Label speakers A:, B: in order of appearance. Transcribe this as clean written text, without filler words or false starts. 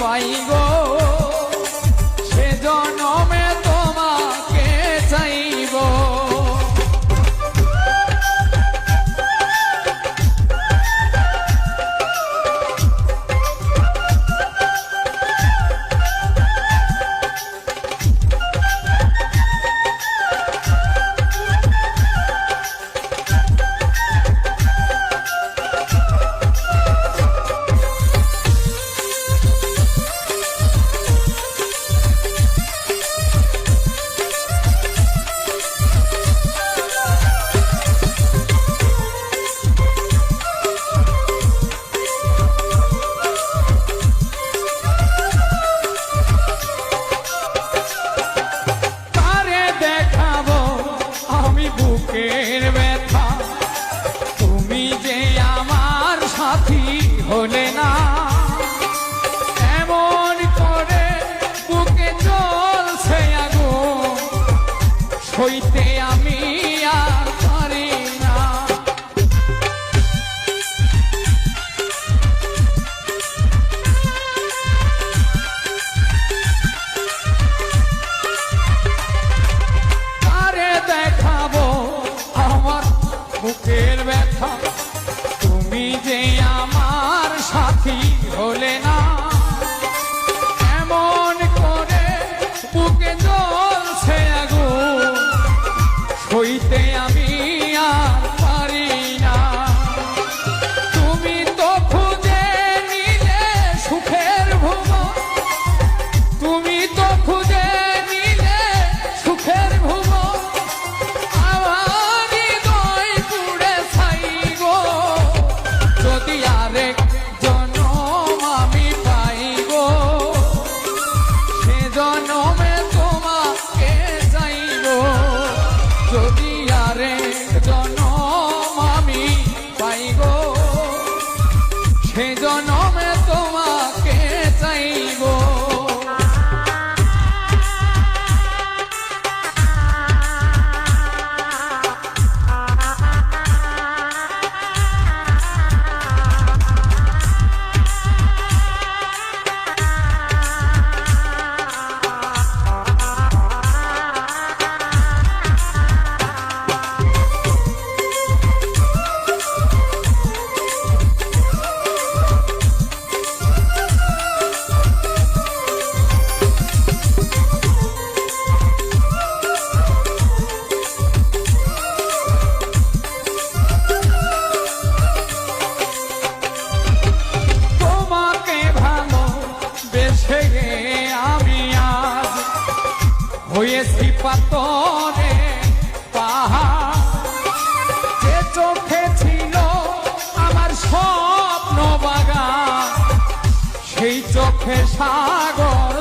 A: পাই গো, সে জনমে তোমাকে চাইব। বুকের ব্যথা তুমি যে আমার সাথী হলে না, এমন করে বুকে জ্বলছে আগুন, সইতে আমি আর পারি না। আরে দেখাবো বুকের ব্যথা তুমি যে আমার সাথী হলে না, এমন করে বুকে জ্বলছে আগুন, সইতে আমি আর পারি না। তুমি তো খুঁজে নিলে সুখের ভুবন, তুমি তো খুঁজে নিলে সুখের ভুবন, যদি আরেক জনম আমি পাই গো, সে জনমে তোমাকে চাইব। যদি আরেক জনম আমি পাই গো, সে জনমে তোমাকে চাইব। আমি আজ হয়েছি পাতরে পাহাড়, যে চোখে ছিল আমার স্বপ্ন বাগান, সেই চোখে সাগর